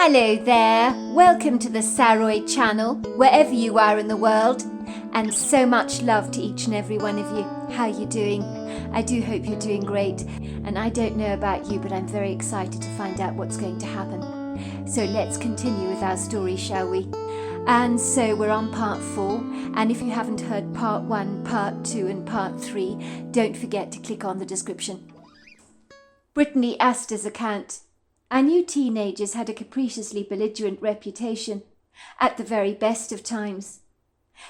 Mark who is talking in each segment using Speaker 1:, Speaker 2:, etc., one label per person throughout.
Speaker 1: Hello there, welcome to the Saroy channel, wherever you are in the world, and so much love to each and every one of you. How are you doing? I do hope you're doing great, and I don't know about you, but I'm very excited to find out what's going to happen. So let's continue with our story, shall we? And so we're on part 4, and if you haven't heard part 1, part 2 and part 3, don't forget to click on the description. Brittany Astor's account. I knew teenagers had a capriciously belligerent reputation, at the very best of times.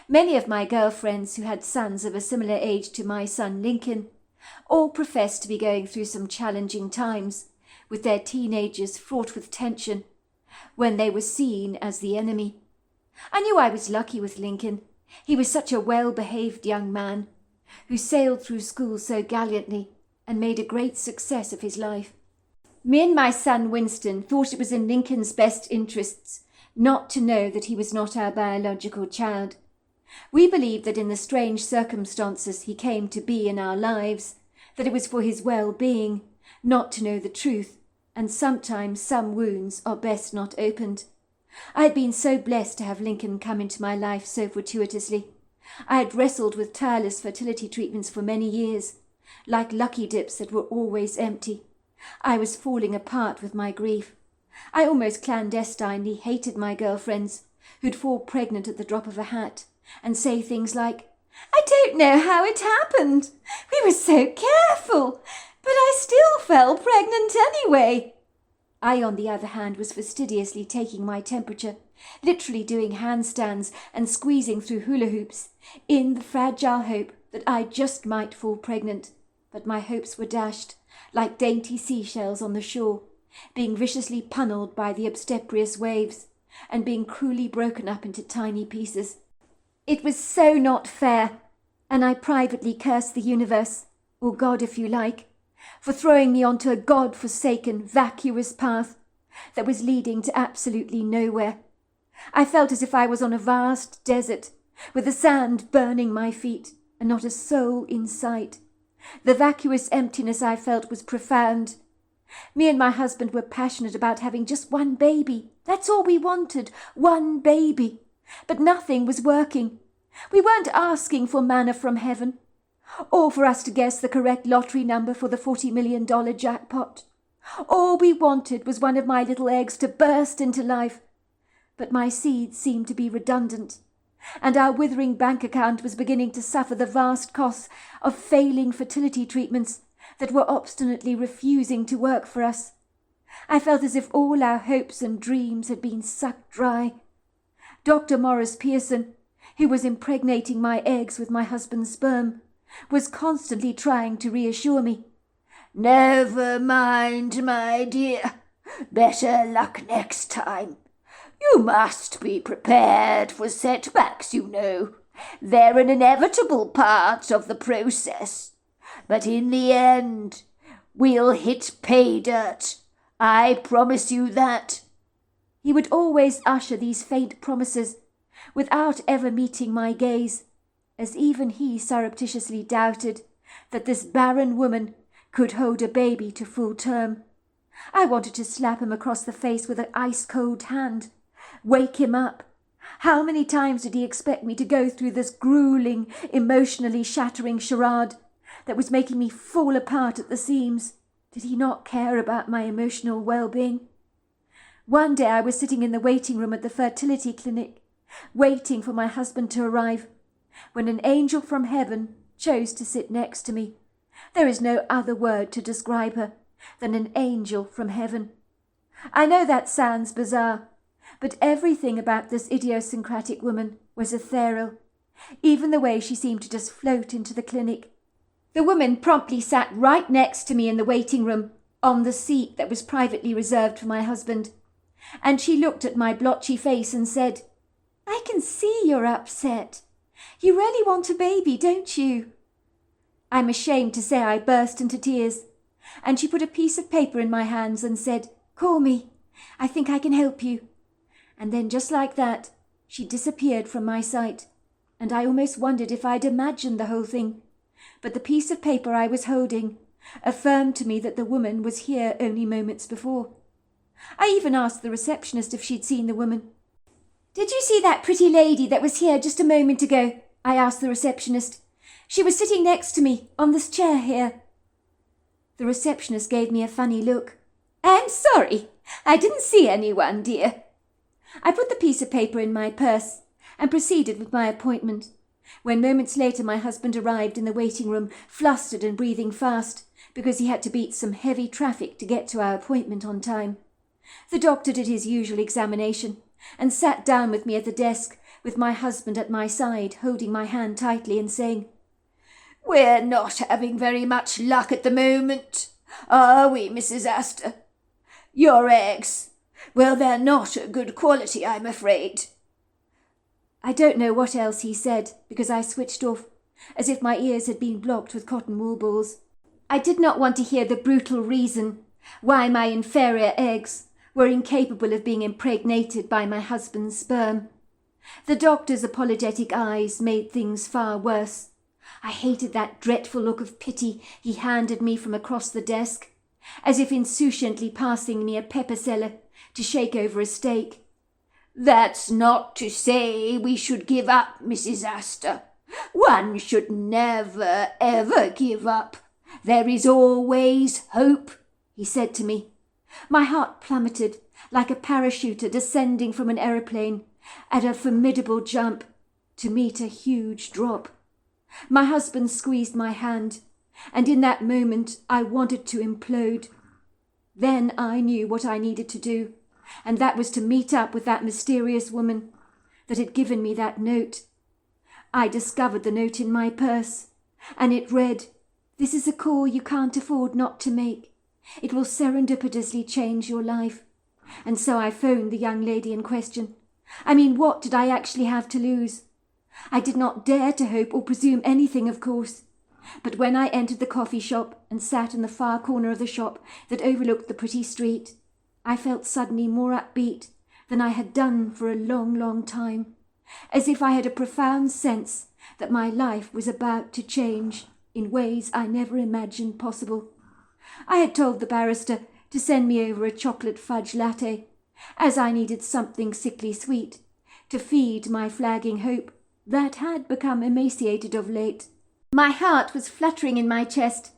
Speaker 1: Many of my girlfriends who had sons of a similar age to my son Lincoln all professed to be going through some challenging times, with their teenagers fraught with tension, when they were seen as the enemy. I knew I was lucky with Lincoln. He was such a well-behaved young man, who sailed through school so gallantly and made a great success of his life. Me and my son Winston thought it was in Lincoln's best interests not to know that he was not our biological child. We believed that in the strange circumstances he came to be in our lives, that it was for his well-being not to know the truth, and sometimes some wounds are best not opened. I had been so blessed to have Lincoln come into my life so fortuitously. I had wrestled with tireless fertility treatments for many years, like lucky dips that were always empty. I was falling apart with my grief. I almost clandestinely hated my girlfriends, who'd fall pregnant at the drop of a hat, and say things like, "I don't know how it happened. We were so careful, but I still fell pregnant anyway." I, on the other hand, was fastidiously taking my temperature, literally doing handstands and squeezing through hula hoops, in the fragile hope that I just might fall pregnant. But my hopes were dashed, like dainty seashells on the shore, being viciously pummelled by the obstreperous waves, and being cruelly broken up into tiny pieces. It was so not fair, and I privately cursed the universe, or God if you like, for throwing me onto a God-forsaken, vacuous path that was leading to absolutely nowhere. I felt as if I was on a vast desert, with the sand burning my feet, and not a soul in sight. The vacuous emptiness I felt was profound. Me and my husband were passionate about having just one baby. That's all we wanted, one baby. But nothing was working. We weren't asking for manna from heaven, or for us to guess the correct lottery number for the $40 million jackpot. All we wanted was one of my little eggs to burst into life. But my seeds seemed to be redundant, and our withering bank account was beginning to suffer the vast costs of failing fertility treatments that were obstinately refusing to work for us. I felt as if all our hopes and dreams had been sucked dry. Dr. Morris Pearson, who was impregnating my eggs with my husband's sperm, was constantly trying to reassure me. "Never mind, my dear. Better luck next time. You must be prepared for setbacks, you know. They're an inevitable part of the process. But in the end, we'll hit pay dirt. I promise you that." He would always usher these faint promises, without ever meeting my gaze, as even he surreptitiously doubted that this barren woman could hold a baby to full term. I wanted to slap him across the face with an ice-cold hand. Wake him up. How many times did he expect me to go through this grueling, emotionally shattering charade that was making me fall apart at the seams? Did he not care about my emotional well-being? One day I was sitting in the waiting room at the fertility clinic, waiting for my husband to arrive, when an angel from heaven chose to sit next to me. There is no other word to describe her than an angel from heaven. I know that sounds bizarre, but everything about this idiosyncratic woman was ethereal, even the way she seemed to just float into the clinic. The woman promptly sat right next to me in the waiting room, on the seat that was privately reserved for my husband, and she looked at my blotchy face and said, "I can see you're upset. You really want a baby, don't you?" I'm ashamed to say I burst into tears, and she put a piece of paper in my hands and said, "Call me. I think I can help you." And then just like that, she disappeared from my sight, and I almost wondered if I'd imagined the whole thing. But the piece of paper I was holding affirmed to me that the woman was here only moments before. I even asked the receptionist if she'd seen the woman. "Did you see that pretty lady that was here just a moment ago?" I asked the receptionist. "She was sitting next to me on this chair here." The receptionist gave me a funny look. "I'm sorry, I didn't see anyone, dear." I put the piece of paper in my purse and proceeded with my appointment, when moments later my husband arrived in the waiting room, flustered and breathing fast, because he had to beat some heavy traffic to get to our appointment on time. The doctor did his usual examination and sat down with me at the desk, with my husband at my side, holding my hand tightly and saying, "We're not having very much luck at the moment, are we, Mrs. Astor? Your eggs, well, they're not a good quality, I'm afraid." I don't know what else he said, because I switched off, as if my ears had been blocked with cotton wool balls. I did not want to hear the brutal reason why my inferior eggs were incapable of being impregnated by my husband's sperm. The doctor's apologetic eyes made things far worse. I hated that dreadful look of pity he handed me from across the desk, as if insouciantly passing me a pepper cellar to shake over a steak. "That's not to say we should give up, Mrs. Astor. One should never, ever give up. There is always hope," he said to me. My heart plummeted like a parachuter descending from an aeroplane at a formidable jump to meet a huge drop. My husband squeezed my hand, and in that moment I wanted to implode. Then I knew what I needed to do, and that was to meet up with that mysterious woman that had given me that note. I discovered the note in my purse, and it read, "This is a call you can't afford not to make. It will serendipitously change your life." And so I phoned the young lady in question. I mean, what did I actually have to lose? I did not dare to hope or presume anything, of course. But when I entered the coffee shop and sat in the far corner of the shop that overlooked the pretty street, I felt suddenly more upbeat than I had done for a long, long time, as if I had a profound sense that my life was about to change in ways I never imagined possible. I had told the barrister to send me over a chocolate fudge latte, as I needed something sickly sweet to feed my flagging hope that had become emaciated of late. My heart was fluttering in my chest,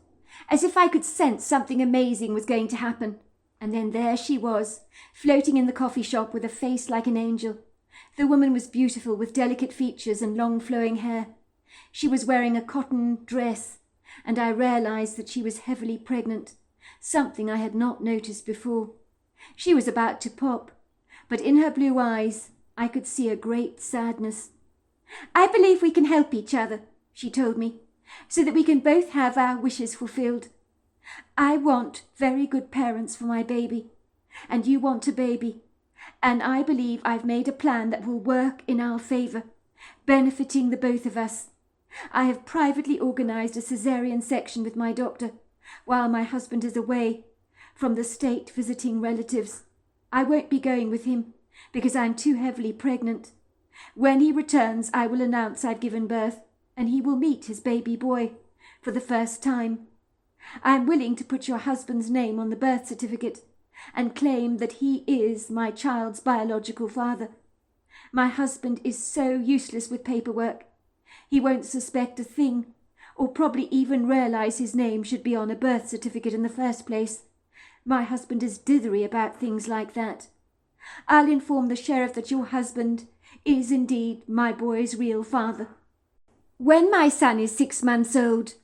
Speaker 1: as if I could sense something amazing was going to happen. And then there she was, floating in the coffee shop with a face like an angel. The woman was beautiful, with delicate features and long flowing hair. She was wearing a cotton dress, and I realized that she was heavily pregnant, something I had not noticed before. She was about to pop, but in her blue eyes I could see a great sadness. "I believe we can help each other," she told me, "so that we can both have our wishes fulfilled. I want very good parents for my baby, and you want a baby, and I believe I've made a plan that will work in our favor, benefiting the both of us. I have privately organized a cesarean section with my doctor, while my husband is away from the state visiting relatives. I won't be going with him, because I'm too heavily pregnant. When he returns, I will announce I've given birth, and he will meet his baby boy for the first time. I am willing to put your husband's name on the birth certificate and claim that he is my child's biological father. My husband is so useless with paperwork. He won't suspect a thing, or probably even realize his name should be on a birth certificate in the first place. My husband is dithery about things like that. I'll inform the sheriff that your husband is indeed my boy's real father. When my son is 6 months old,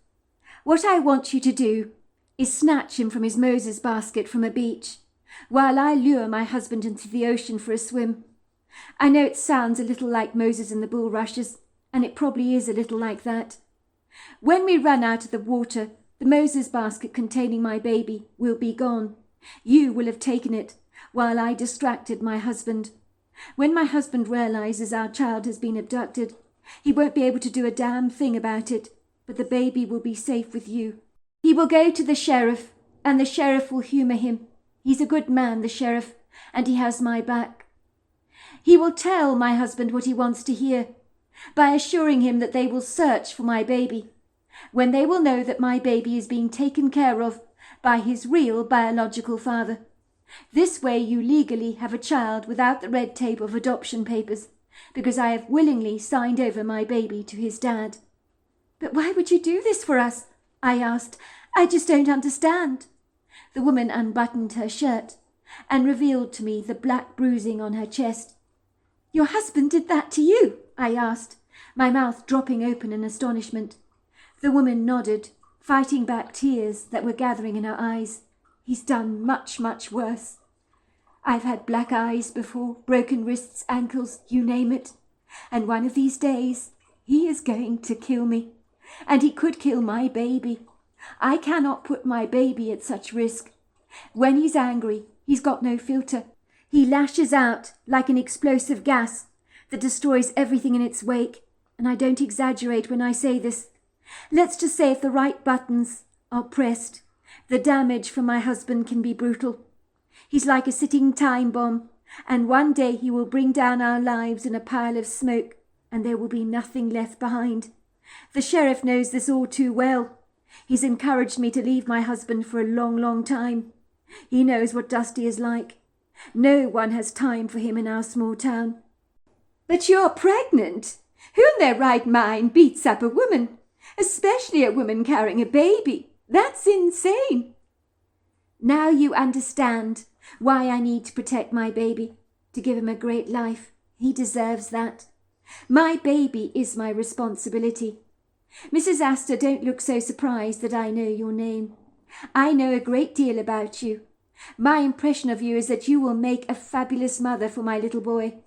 Speaker 1: what I want you to do is snatch him from his Moses basket from a beach, while I lure my husband into the ocean for a swim. I know it sounds a little like Moses and the bulrushes, and it probably is a little like that. When we run out of the water, the Moses basket containing my baby will be gone. You will have taken it, while I distracted my husband. When my husband realizes our child has been abducted, he won't be able to do a damn thing about it, but the baby will be safe with you. He will go to the sheriff, and the sheriff will humor him. He's a good man, the sheriff, and he has my back. He will tell my husband what he wants to hear, by assuring him that they will search for my baby, when they will know that my baby is being taken care of by his real biological father. This way you legally have a child without the red tape of adoption papers, because I have willingly signed over my baby to his dad." "But why would you do this for us?" I asked. "I just don't understand." The woman unbuttoned her shirt and revealed to me the black bruising on her chest. "Your husband did that to you?" I asked, my mouth dropping open in astonishment. The woman nodded, fighting back tears that were gathering in her eyes. "He's done much, much worse. I've had black eyes before, broken wrists, ankles, you name it. And one of these days, he is going to kill me. And he could kill my baby. I cannot put my baby at such risk. When he's angry, he's got no filter. He lashes out like an explosive gas that destroys everything in its wake. And I don't exaggerate when I say this. Let's just say if the right buttons are pressed, the damage from my husband can be brutal. He's like a sitting time bomb, and one day he will bring down our lives in a pile of smoke, and there will be nothing left behind. The sheriff knows this all too well. He's encouraged me to leave my husband for a long, long time. He knows what Dusty is like. No one has time for him in our small town." "But you're pregnant. Who in their right mind beats up a woman? Especially a woman carrying a baby. That's insane." "Now you understand why I need to protect my baby, to give him a great life. He deserves that. My baby is my responsibility. Mrs. Astor, don't look so surprised that I know your name. I know a great deal about you. My impression of you is that you will make a fabulous mother for my little boy.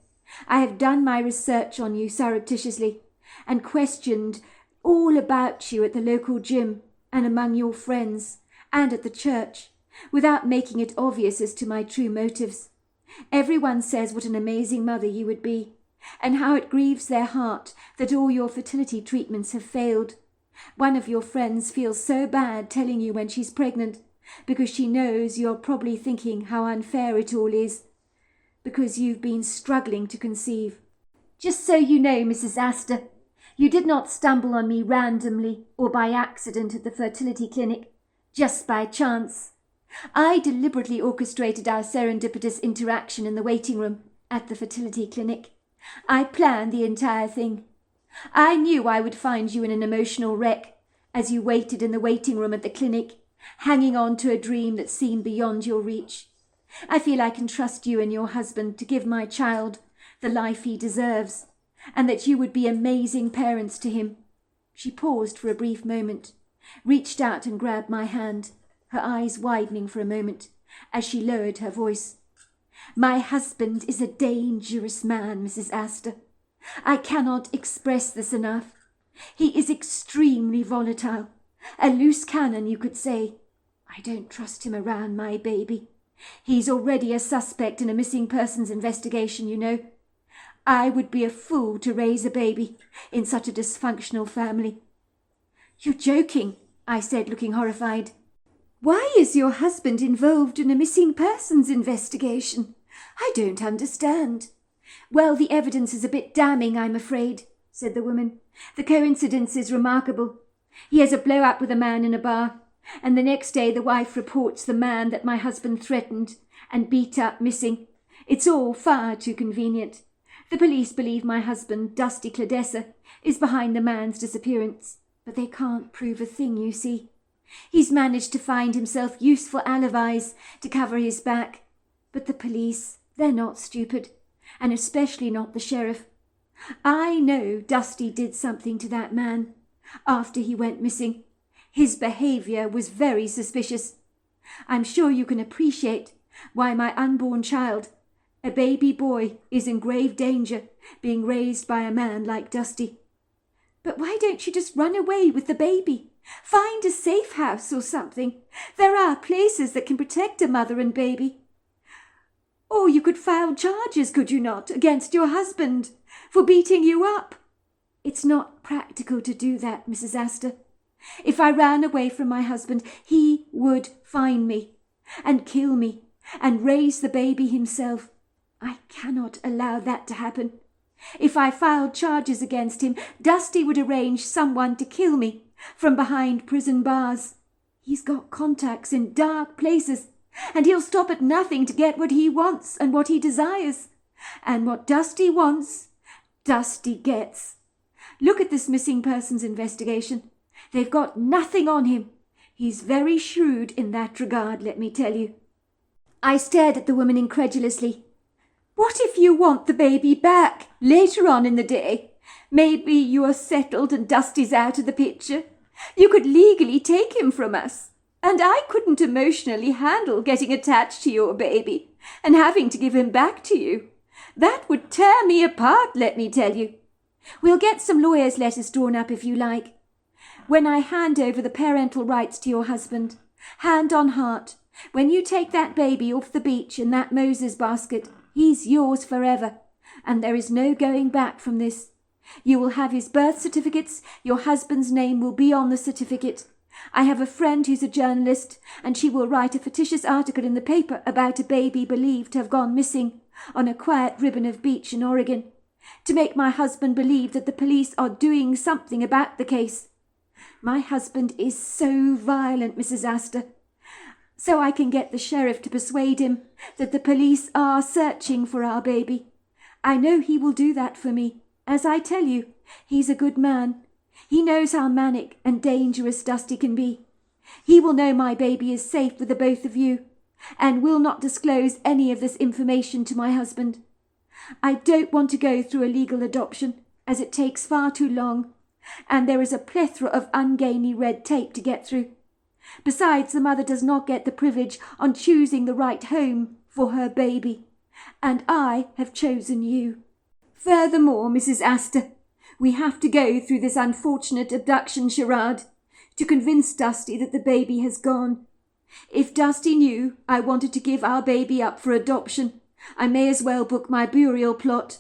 Speaker 1: I have done my research on you surreptitiously and questioned all about you at the local gym and among your friends and at the church, without making it obvious as to my true motives. Everyone says what an amazing mother you would be, and how it grieves their heart that all your fertility treatments have failed. One of your friends feels so bad telling you when she's pregnant, because she knows you're probably thinking how unfair it all is, because you've been struggling to conceive. Just so you know, Mrs. Astor, you did not stumble on me randomly or by accident at the fertility clinic, just by chance. I deliberately orchestrated our serendipitous interaction in the waiting room at the fertility clinic. I planned the entire thing. I knew I would find you in an emotional wreck as you waited in the waiting room at the clinic, hanging on to a dream that seemed beyond your reach. I feel I can trust you and your husband to give my child the life he deserves, and that you would be amazing parents to him." She paused for a brief moment, reached out and grabbed my hand, her eyes widening for a moment as she lowered her voice. "My husband is a dangerous man, Mrs. Astor. I cannot express this enough. He is extremely volatile, a loose cannon, you could say. I don't trust him around my baby. He's already a suspect in a missing persons investigation, you know. I would be a fool to raise a baby in such a dysfunctional family." "You're joking," I said, looking horrified. "Why is your husband involved in a missing persons investigation? I don't understand." "Well, the evidence is a bit damning, I'm afraid," said the woman. "The coincidence is remarkable. He has a blow-up with a man in a bar, and the next day the wife reports the man that my husband threatened and beat up missing. It's all far too convenient. The police believe my husband, Dusty Cladessa, is behind the man's disappearance, but they can't prove a thing, you see. He's managed to find himself useful alibis to cover his back, but the police, they're not stupid, and especially not the sheriff. I know Dusty did something to that man after he went missing. His behavior was very suspicious. I'm sure you can appreciate why my unborn child, a baby boy, is in grave danger being raised by a man like Dusty." "But why don't you just run away with the baby? Find a safe house or something. There are places that can protect a mother and baby. Or you could file charges, could you not, against your husband for beating you up?" "It's not practical to do that, Mrs. Astor. If I ran away from my husband, he would find me and kill me and raise the baby himself. I cannot allow that to happen. If I filed charges against him, Dusty would arrange someone to kill me from behind prison bars. He's got contacts in dark places, and he'll stop at nothing to get what he wants and what he desires. And what Dusty wants, Dusty gets. Look at this missing persons investigation. They've got nothing on him. He's very shrewd in that regard, let me tell you." I stared at the woman incredulously. "What if you want the baby back later on in the day? Maybe you are settled and Dusty's out of the picture. You could legally take him from us. And I couldn't emotionally handle getting attached to your baby and having to give him back to you. That would tear me apart, let me tell you. We'll get some lawyers' letters drawn up if you like. When I hand over the parental rights to your husband, hand on heart, when you take that baby off the beach in that Moses basket, he's yours forever, and there is no going back from this. You will have his birth certificates, your husband's name will be on the certificate. I have a friend who's a journalist, and she will write a fictitious article in the paper about a baby believed to have gone missing on a quiet ribbon of beach in Oregon, to make my husband believe that the police are doing something about the case. My husband is so violent, Mrs. Astor, so I can get the sheriff to persuade him that the police are searching for our baby. I know he will do that for me. As I tell you, he's a good man. He knows how manic and dangerous Dusty can be. He will know my baby is safe with the both of you, and will not disclose any of this information to my husband. I don't want to go through a legal adoption, as it takes far too long, and there is a plethora of ungainly red tape to get through. Besides, the mother does not get the privilege on choosing the right home for her baby, and I have chosen you. Furthermore, Mrs. Astor, we have to go through this unfortunate abduction charade to convince Dusty that the baby has gone. If Dusty knew I wanted to give our baby up for adoption, I may as well book my burial plot.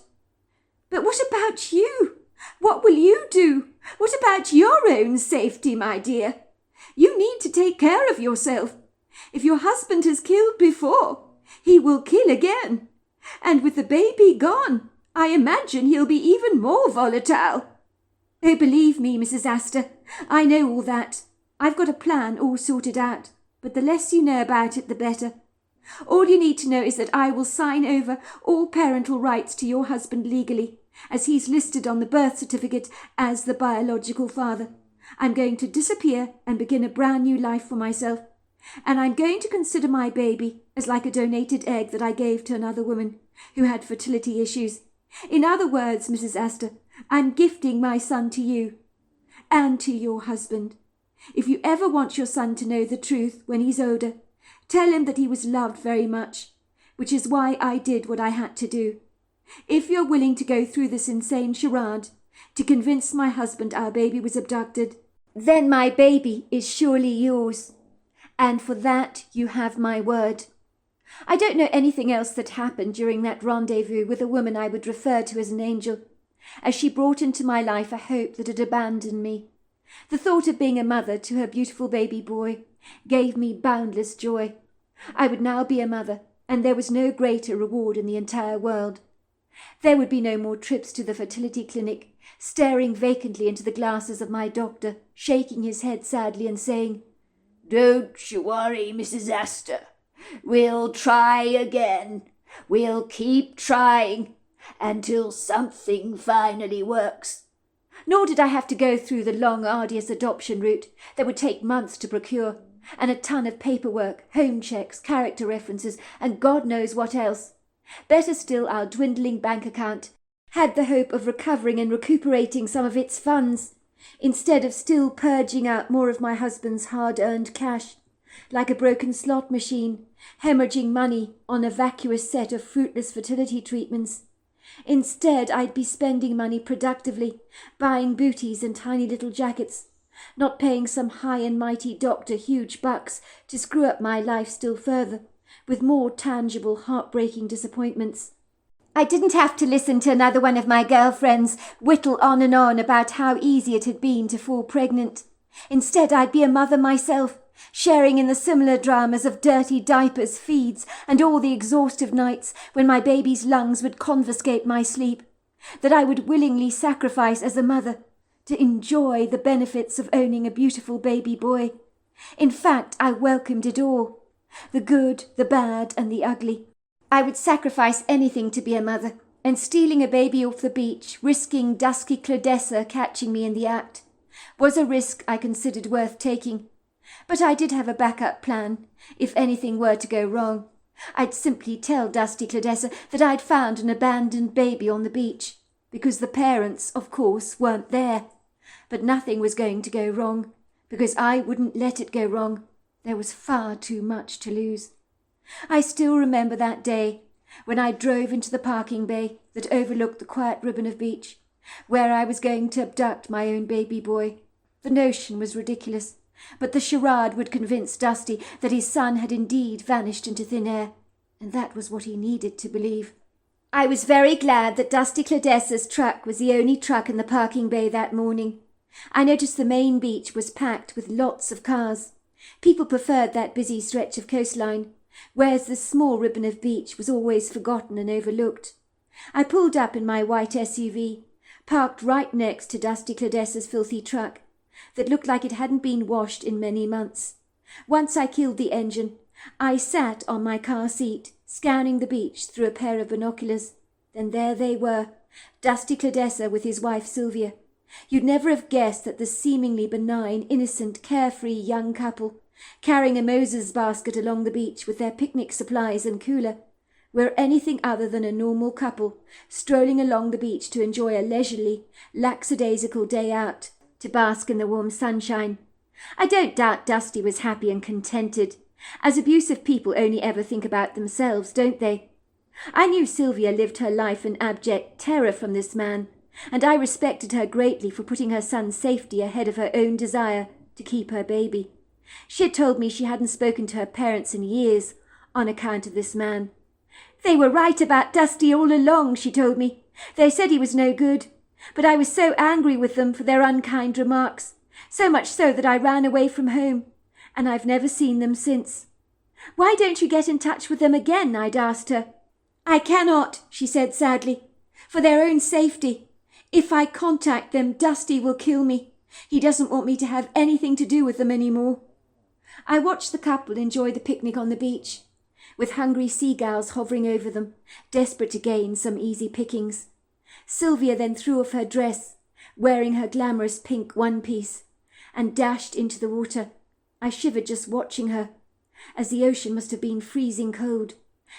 Speaker 1: But what about you? What will you do? What about your own safety, my dear? You need to take care of yourself. If your husband has killed before, he will kill again. And with the baby gone, I imagine he'll be even more volatile. Oh, believe me, Mrs. Astor, I know all that. I've got a plan all sorted out, but the less you know about it, the better. All you need to know is that I will sign over all parental rights to your husband legally, as he's listed on the birth certificate as the biological father. I'm going to disappear and begin a brand new life for myself, and I'm going to consider my baby as like a donated egg that I gave to another woman who had fertility issues. In other words, Mrs. Astor, I'm gifting my son to you and to your husband. If you ever want your son to know the truth when he's older, tell him that he was loved very much, which is why I did what I had to do. If you're willing to go through this insane charade to convince my husband our baby was abducted, then my baby is surely yours. And for that you have my word. I don't know anything else that happened during that rendezvous with a woman I would refer to as an angel, as she brought into my life a hope that had abandoned me. The thought of being a mother to her beautiful baby boy gave me boundless joy. I would now be a mother, and there was no greater reward in the entire world. There would be no more trips to the fertility clinic, staring vacantly into the glasses of my doctor, shaking his head sadly and saying, "Don't you worry, Mrs. Astor. We'll try again. We'll keep trying until something finally works." Nor did I have to go through the long, arduous adoption route that would take months to procure, and a ton of paperwork, home checks, character references, and God knows what else. Better still, our dwindling bank account had the hope of recovering and recuperating some of its funds, instead of still purging out more of my husband's hard-earned cash, like a broken slot machine, hemorrhaging money on a vacuous set of fruitless fertility treatments. Instead, I'd be spending money productively, buying booties and tiny little jackets, not paying some high and mighty doctor huge bucks to screw up my life still further, with more tangible, heartbreaking disappointments. I didn't have to listen to another one of my girlfriends whittle on and on about how easy it had been to fall pregnant. Instead, I'd be a mother myself, sharing in the similar dramas of dirty diapers, feeds, and all the exhaustive nights when my baby's lungs would confiscate my sleep, that I would willingly sacrifice as a mother to enjoy the benefits of owning a beautiful baby boy. In fact, I welcomed it all. The good, the bad, and the ugly. I would sacrifice anything to be a mother, and stealing a baby off the beach, risking dusky Claudessa catching me in the act, was a risk I considered worth taking. But I did have a backup plan, if anything were to go wrong. I'd simply tell Dusty Claudessa that I'd found an abandoned baby on the beach, because the parents, of course, weren't there. But nothing was going to go wrong, because I wouldn't let it go wrong. There was far too much to lose. I still remember that day, when I drove into the parking bay that overlooked the quiet ribbon of beach, where I was going to abduct my own baby boy. The notion was ridiculous, but the charade would convince Dusty that his son had indeed vanished into thin air, and that was what he needed to believe. I was very glad that Dusty Claudessa's truck was the only truck in the parking bay that morning. I noticed the main beach was packed with lots of cars. People preferred that busy stretch of coastline, whereas the small ribbon of beach was always forgotten and overlooked. I pulled up in my white SUV, parked right next to Dusty Claudessa's filthy truck, that looked like it hadn't been washed in many months. Once I killed the engine, I sat on my car seat, scanning the beach through a pair of binoculars. Then there they were, Dusty Claudessa with his wife Sylvia. You'd never have guessed that the seemingly benign, innocent, carefree young couple, carrying a Moses basket along the beach with their picnic supplies and cooler, were anything other than a normal couple, strolling along the beach to enjoy a leisurely, lackadaisical day out, to bask in the warm sunshine. I don't doubt Dusty was happy and contented, as abusive people only ever think about themselves, don't they? I knew Sylvia lived her life in abject terror from this man, and I respected her greatly for putting her son's safety ahead of her own desire to keep her baby. She had told me she hadn't spoken to her parents in years on account of this man. They were right about Dusty all along, she told me. They said he was no good, but I was so angry with them for their unkind remarks, so much so that I ran away from home, and I've never seen them since. Why don't you get in touch with them again? I'd asked her. I cannot, she said sadly, for their own safety. If I contact them, Dusty will kill me. He doesn't want me to have anything to do with them anymore. I watched the couple enjoy the picnic on the beach, with hungry seagulls hovering over them, desperate to gain some easy pickings. Sylvia then threw off her dress, wearing her glamorous pink one-piece, and dashed into the water. I shivered just watching her, as the ocean must have been freezing cold,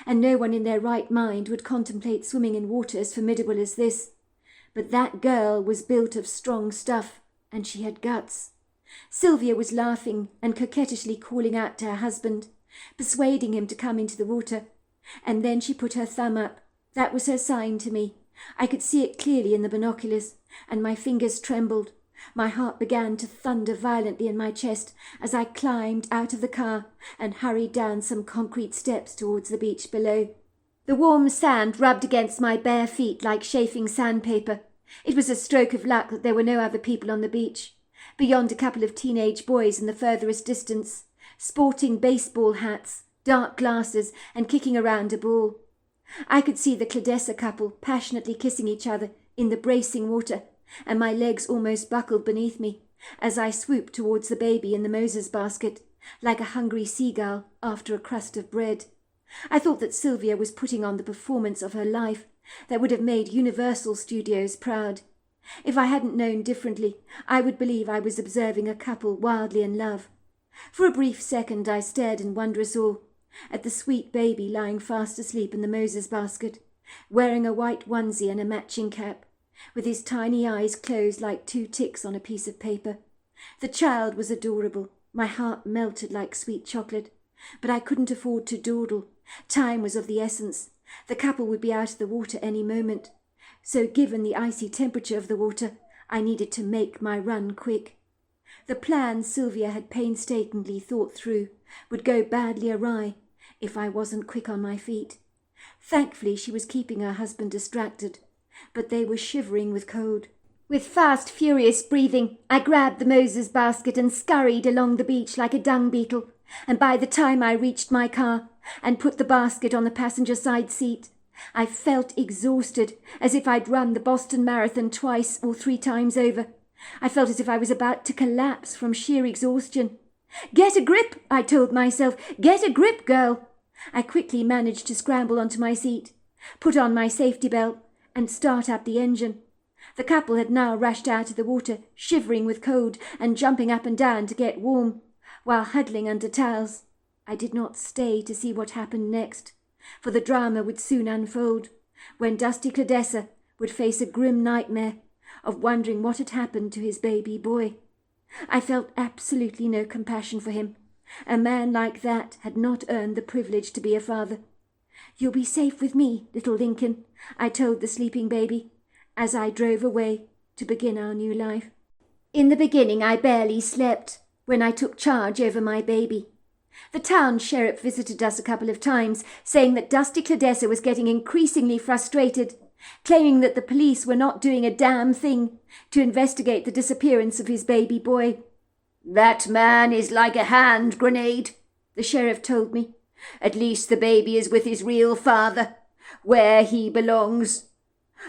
Speaker 1: and no one in their right mind would contemplate swimming in water as formidable as this. But that girl was built of strong stuff, and she had guts. Sylvia was laughing and coquettishly calling out to her husband, persuading him to come into the water, and then she put her thumb up. That was her sign to me. I could see it clearly in the binoculars, and my fingers trembled. My heart began to thunder violently in my chest as I climbed out of the car and hurried down some concrete steps towards the beach below. The warm sand rubbed against my bare feet like chafing sandpaper. It was a stroke of luck that there were no other people on the beach, beyond a couple of teenage boys in the furthest distance, sporting baseball hats, dark glasses, and kicking around a ball. I could see the Claudessa couple passionately kissing each other in the bracing water, and my legs almost buckled beneath me as I swooped towards the baby in the Moses basket, like a hungry seagull after a crust of bread. I thought that Sylvia was putting on the performance of her life that would have made Universal Studios proud. If I hadn't known differently, I would believe I was observing a couple wildly in love. For a brief second I stared in wondrous awe at the sweet baby lying fast asleep in the Moses basket, wearing a white onesie and a matching cap, with his tiny eyes closed like two ticks on a piece of paper. The child was adorable. My heart melted like sweet chocolate, but I couldn't afford to dawdle. Time was of the essence. The couple would be out of the water any moment. So given the icy temperature of the water, I needed to make my run quick. The plan Sylvia had painstakingly thought through would go badly awry if I wasn't quick on my feet. Thankfully she was keeping her husband distracted, but they were shivering with cold. With fast, furious breathing, I grabbed the Moses basket and scurried along the beach like a dung beetle, and by the time I reached my car and put the basket on the passenger side seat, I felt exhausted, as if I'd run the Boston Marathon 2 or 3 times over. I felt as if I was about to collapse from sheer exhaustion. Get a grip, I told myself. Get a grip, girl. I quickly managed to scramble onto my seat, put on my safety belt, and start up the engine. The couple had now rushed out of the water, shivering with cold and jumping up and down to get warm, while huddling under towels. I did not stay to see what happened next, for the drama would soon unfold, when Dusty Claudessa would face a grim nightmare of wondering what had happened to his baby boy. I felt absolutely no compassion for him. A man like that had not earned the privilege to be a father. "You'll be safe with me, little Lincoln," I told the sleeping baby, as I drove away to begin our new life. In the beginning I barely slept when I took charge over my baby. The town sheriff visited us a couple of times, saying that Dusty Claudessa was getting increasingly frustrated, claiming that the police were not doing a damn thing to investigate the disappearance of his baby boy. "That man is like a hand grenade," the sheriff told me. "At least the baby is with his real father, where he belongs.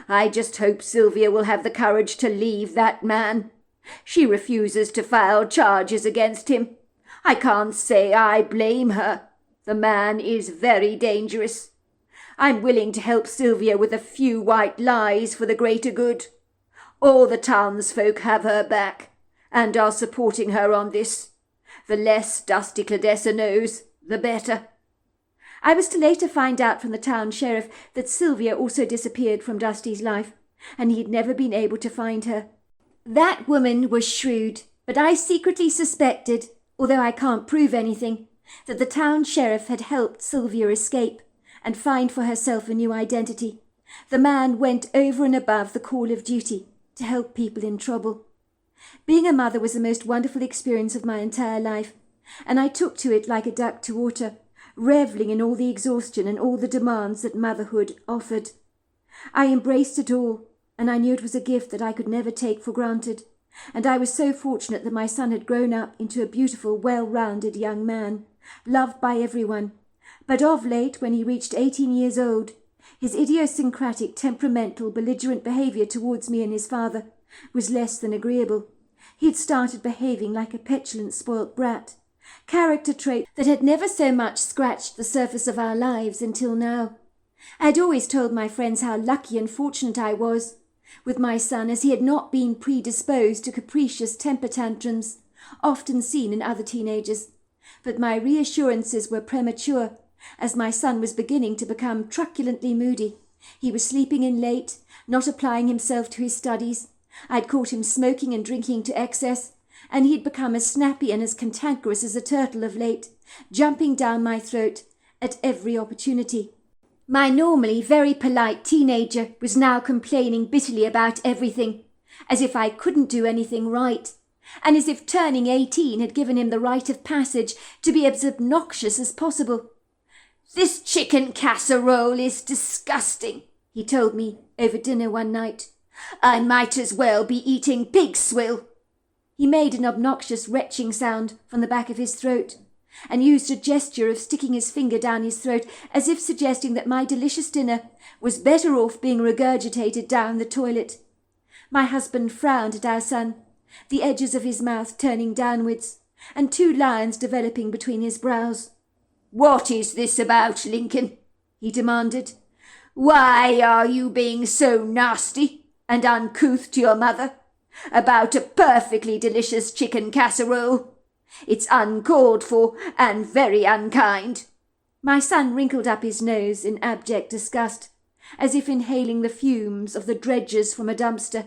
Speaker 1: I just hope Sylvia will have the courage to leave that man. She refuses to file charges against him. I can't say I blame her. The man is very dangerous. I'm willing to help Sylvia with a few white lies for the greater good. All the townsfolk have her back and are supporting her on this. The less Dusty Claudessa knows, the better." I was to later find out from the town sheriff that Sylvia also disappeared from Dusty's life, and he'd never been able to find her. That woman was shrewd, but I secretly suspected, although I can't prove anything, that the town sheriff had helped Sylvia escape and find for herself a new identity. The man went over and above the call of duty to help people in trouble. Being a mother was the most wonderful experience of my entire life, and I took to it like a duck to water, reveling in all the exhaustion and all the demands that motherhood offered. I embraced it all, and I knew it was a gift that I could never take for granted, and I was so fortunate that my son had grown up into a beautiful, well-rounded young man, loved by everyone. But of late, when he reached 18 years old, his idiosyncratic, temperamental, belligerent behaviour towards me and his father was less than agreeable. He had started behaving like a petulant, spoilt brat, character trait that had never so much scratched the surface of our lives until now. I had always told my friends how lucky and fortunate I was with my son, as he had not been predisposed to capricious temper tantrums, often seen in other teenagers. But my reassurances were premature, as my son was beginning to become truculently moody. He was sleeping in late, not applying himself to his studies. I'd caught him smoking and drinking to excess, and he'd become as snappy and as cantankerous as a turtle of late, jumping down my throat at every opportunity. My normally very polite teenager was now complaining bitterly about everything, as if I couldn't do anything right, and as if turning 18 had given him the rite of passage to be as obnoxious as possible. "This chicken casserole is disgusting," he told me over dinner one night. "I might as well be eating pig swill." He made an obnoxious retching sound from the back of his throat, and used a gesture of sticking his finger down his throat, as if suggesting that my delicious dinner was better off being regurgitated down the toilet. My husband frowned at our son, the edges of his mouth turning downwards, and 2 lines developing between his brows. "What is this about, Lincoln?" he demanded. "Why are you being so nasty and uncouth to your mother about a perfectly delicious chicken casserole? It's uncalled for and very unkind." My son wrinkled up his nose in abject disgust, as if inhaling the fumes of the dredges from a dumpster.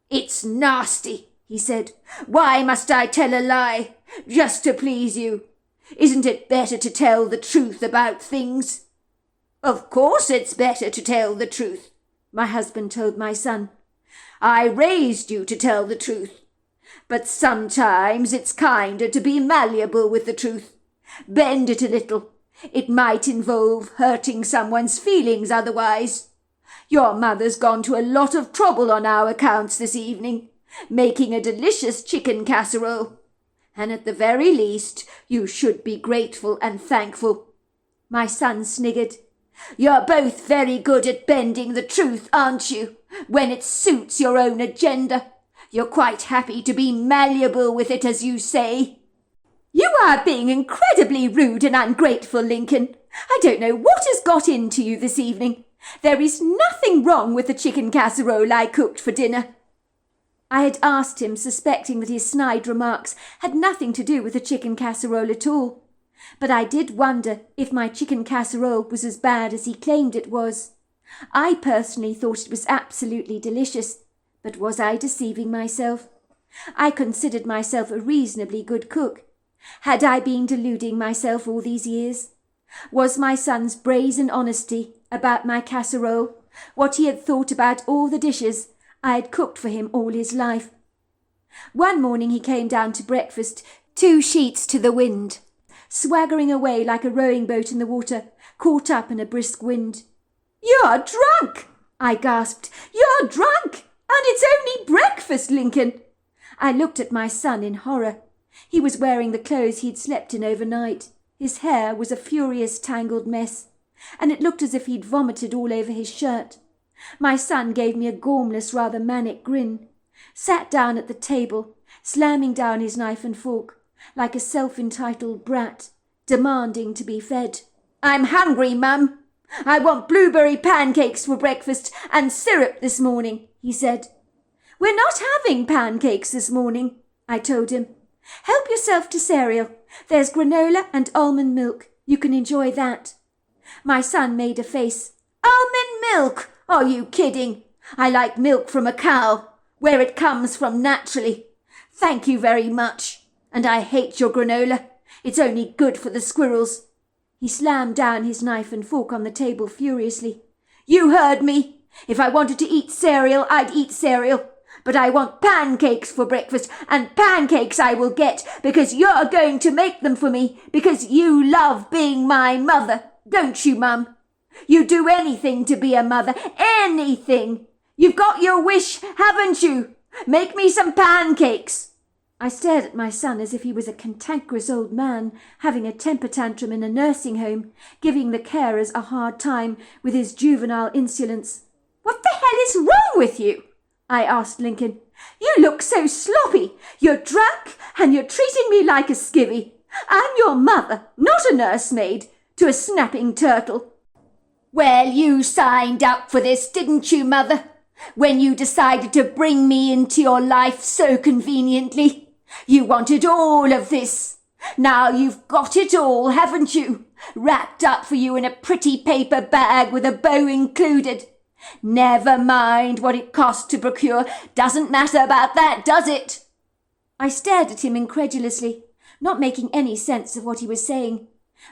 Speaker 1: "It's nasty," he said. "Why must I tell a lie, just to please you? Isn't it better to tell the truth about things?" "Of course it's better to tell the truth," my husband told my son. "I raised you to tell the truth. But sometimes it's kinder to be malleable with the truth. Bend it a little. It might involve hurting someone's feelings otherwise. Your mother's gone to a lot of trouble on our accounts this evening, making a delicious chicken casserole. And at the very least, you should be grateful and thankful." My son sniggered. "You're both very good at bending the truth, aren't you, when it suits your own agenda? You're quite happy to be malleable with it, as you say." You are being incredibly rude and ungrateful, Lincoln. I don't know what has got into you this evening. There is nothing wrong with the chicken casserole I cooked for dinner." I had asked him, suspecting that his snide remarks had nothing to do with the chicken casserole at all. But I did wonder if my chicken casserole was as bad as he claimed it was. I personally thought it was absolutely delicious, but was I deceiving myself? I considered myself a reasonably good cook. Had I been deluding myself all these years? Was my son's brazen honesty about my casserole what he had thought about all the dishes I had cooked for him all his life? One morning he came down to breakfast, 2 sheets to the wind, swaggering away like a rowing boat in the water, caught up in a brisk wind. "You're drunk!" I gasped. "You're drunk! And it's only breakfast, Lincoln!" I looked at my son in horror. He was wearing the clothes he'd slept in overnight. His hair was a furious tangled mess, and it looked as if he'd vomited all over his shirt. My son gave me a gormless, rather manic grin, sat down at the table, slamming down his knife and fork, like a self-entitled brat, demanding to be fed. "I'm hungry, Mum. I want blueberry pancakes for breakfast and syrup this morning," he said. "We're not having pancakes this morning," I told him. "Help yourself to cereal. There's granola and almond milk. You can enjoy that." My son made a face. "Almond milk? Are you kidding? I like milk from a cow, where it comes from naturally. Thank you very much. And I hate your granola. It's only good for the squirrels." He slammed down his knife and fork on the table furiously. "You heard me. If I wanted to eat cereal, I'd eat cereal. But I want pancakes for breakfast, and pancakes I will get, because you're going to make them for me, because you love being my mother, don't you, Mum? You do anything to be a mother, anything. You've got your wish, haven't you? Make me some pancakes." I stared at my son as if he was a cantankerous old man having a temper tantrum in a nursing home, giving the carers a hard time with his juvenile insolence. "What the hell is wrong with you?" I asked Lincoln. "You look so sloppy. You're drunk and you're treating me like a skivvy. I'm your mother, not a nursemaid to a snapping turtle." "Well, you signed up for this, didn't you, Mother? When you decided to bring me into your life so conveniently. You wanted all of this. Now you've got it all, haven't you? Wrapped up for you in a pretty paper bag with a bow included. Never mind what it cost to procure. Doesn't matter about that, does it?" I stared at him incredulously, not making any sense of what he was saying.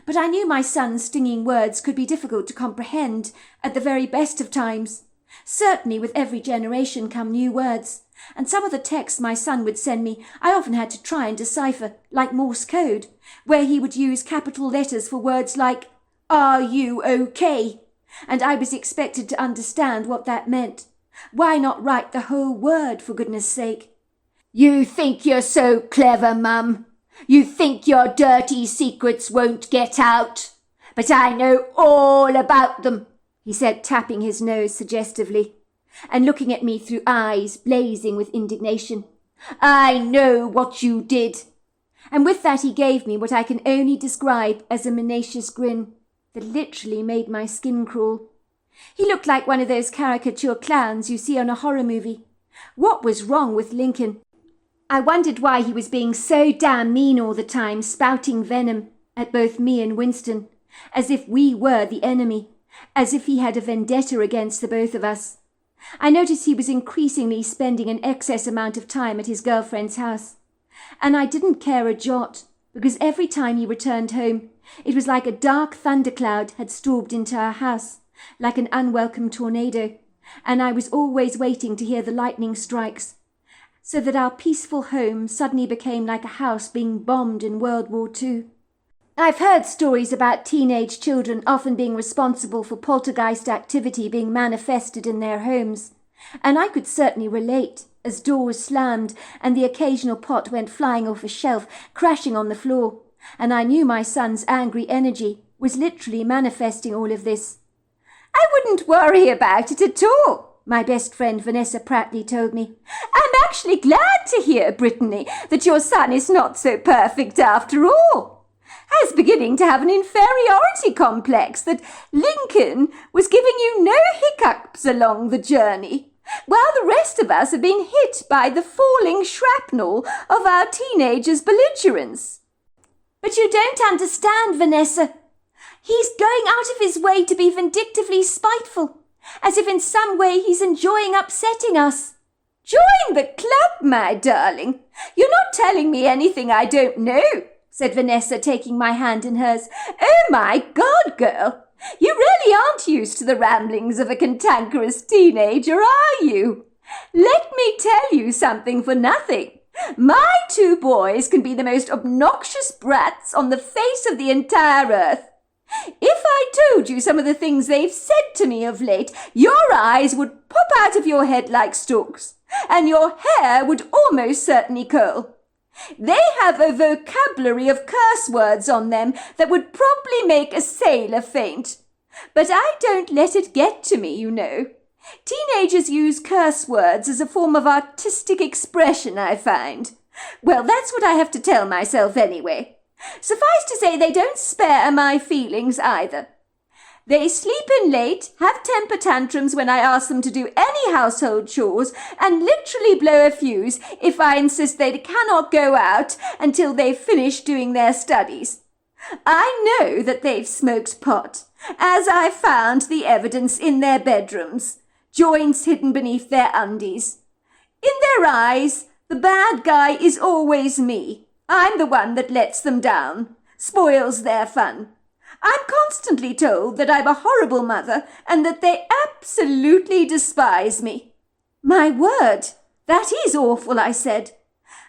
Speaker 1: But I knew my son's stinging words could be difficult to comprehend at the very best of times. Certainly with every generation come new words, and some of the texts my son would send me I often had to try and decipher, like Morse code, where he would use capital letters for words like, "Are you okay?" And I was expected to understand what that meant. Why not write the whole word, for goodness sake? "You think you're so clever, Mum. You think your dirty secrets won't get out. But I know all about them," he said, tapping his nose suggestively, and looking at me through eyes blazing with indignation. "I know what you did." And with that he gave me what I can only describe as a menacious grin that literally made my skin crawl. He looked like one of those caricature clowns you see on a horror movie. What was wrong with Lincoln? I wondered why he was being so damn mean all the time, spouting venom at both me and Winston, as if we were the enemy, as if he had a vendetta against the both of us. I noticed he was increasingly spending an excess amount of time at his girlfriend's house, and I didn't care a jot, because every time he returned home, it was like a dark thundercloud had stormed into our house, like an unwelcome tornado, and I was always waiting to hear the lightning strikes, so that our peaceful home suddenly became like a house being bombed in World War II. I've heard stories about teenage children often being responsible for poltergeist activity being manifested in their homes, and I could certainly relate, as doors slammed and the occasional pot went flying off a shelf, crashing on the floor, and I knew my son's angry energy was literally manifesting all of this. "I wouldn't worry about it at all," my best friend Vanessa Pratley told me. "I'm actually glad to hear, Brittany, that your son is not so perfect after all. I was beginning to have an inferiority complex that Lincoln was giving you no hiccups along the journey, while the rest of us have been hit by the falling shrapnel of our teenagers' belligerence." "But you don't understand, Vanessa. He's going out of his way to be vindictively spiteful, as if in some way he's enjoying upsetting us." "Join the club, my darling. You're not telling me anything I don't know," said Vanessa, taking my hand in hers. "Oh, my God, girl. You really aren't used to the ramblings of a cantankerous teenager, are you? Let me tell you something for nothing. My two boys can be the most obnoxious brats on the face of the entire earth. If I told you some of the things they've said to me of late, your eyes would pop out of your head like stalks, and your hair would almost certainly curl. They have a vocabulary of curse words on them that would probably make a sailor faint. But I don't let it get to me, you know. Teenagers use curse words as a form of artistic expression, I find. Well, that's what I have to tell myself anyway. Suffice to say, they don't spare my feelings either. They sleep in late, have temper tantrums when I ask them to do any household chores, and literally blow a fuse if I insist they cannot go out until they've finished doing their studies. I know that they've smoked pot, as I found the evidence in their bedrooms, joints hidden beneath their undies. In their eyes, the bad guy is always me. I'm the one that lets them down, spoils their fun. I'm constantly told that I'm a horrible mother and that they absolutely despise me." "My word, that is awful," I said.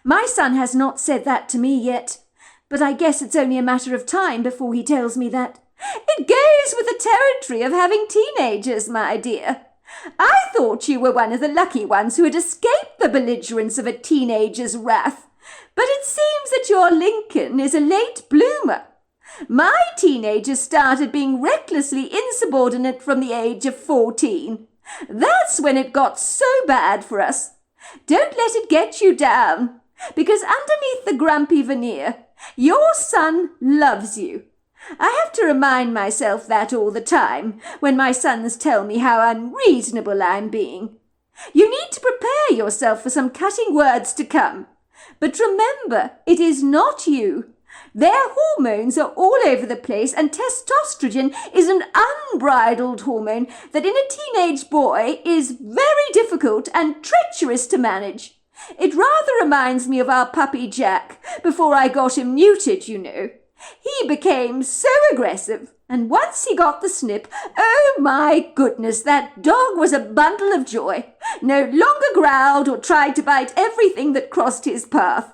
Speaker 1: "My son has not said that to me yet, but I guess it's only a matter of time before he tells me that." "It goes with the territory of having teenagers, my dear. I thought you were one of the lucky ones who had escaped the belligerence of a teenager's wrath, but it seems that your Lincoln is a late bloomer. My teenagers started being recklessly insubordinate from the age of 14. That's when it got so bad for us. Don't let it get you down, because underneath the grumpy veneer, your son loves you. I have to remind myself that all the time when my sons tell me how unreasonable I'm being. You need to prepare yourself for some cutting words to come. But remember, it is not you. Their hormones are all over the place, and testosterone is an unbridled hormone that in a teenage boy is very difficult and treacherous to manage. It rather reminds me of our puppy Jack before I got him neutered, you know. He became so aggressive, and once he got the snip, oh my goodness, that dog was a bundle of joy. No longer growled or tried to bite everything that crossed his path.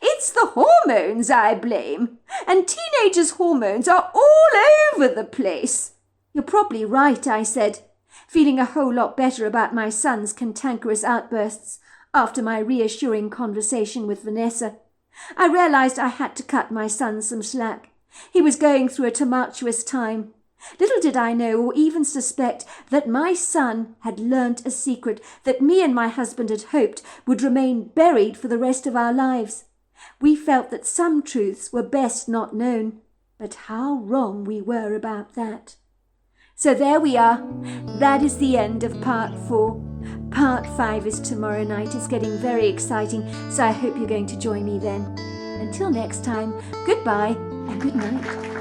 Speaker 1: It's the hormones I blame, and teenagers' hormones are all over the place." "You're probably right," I said, feeling a whole lot better about my son's cantankerous outbursts after my reassuring conversation with Vanessa. I realized I had to cut my son some slack. He was going through a tumultuous time. Little did I know or even suspect that my son had learnt a secret that me and my husband had hoped would remain buried for the rest of our lives. We felt that some truths were best not known, but how wrong we were about that. So there we are. That is the end of part 4. Part 5 is tomorrow night. It's getting very exciting, so I hope you're going to join me then. Until next time, goodbye and good night.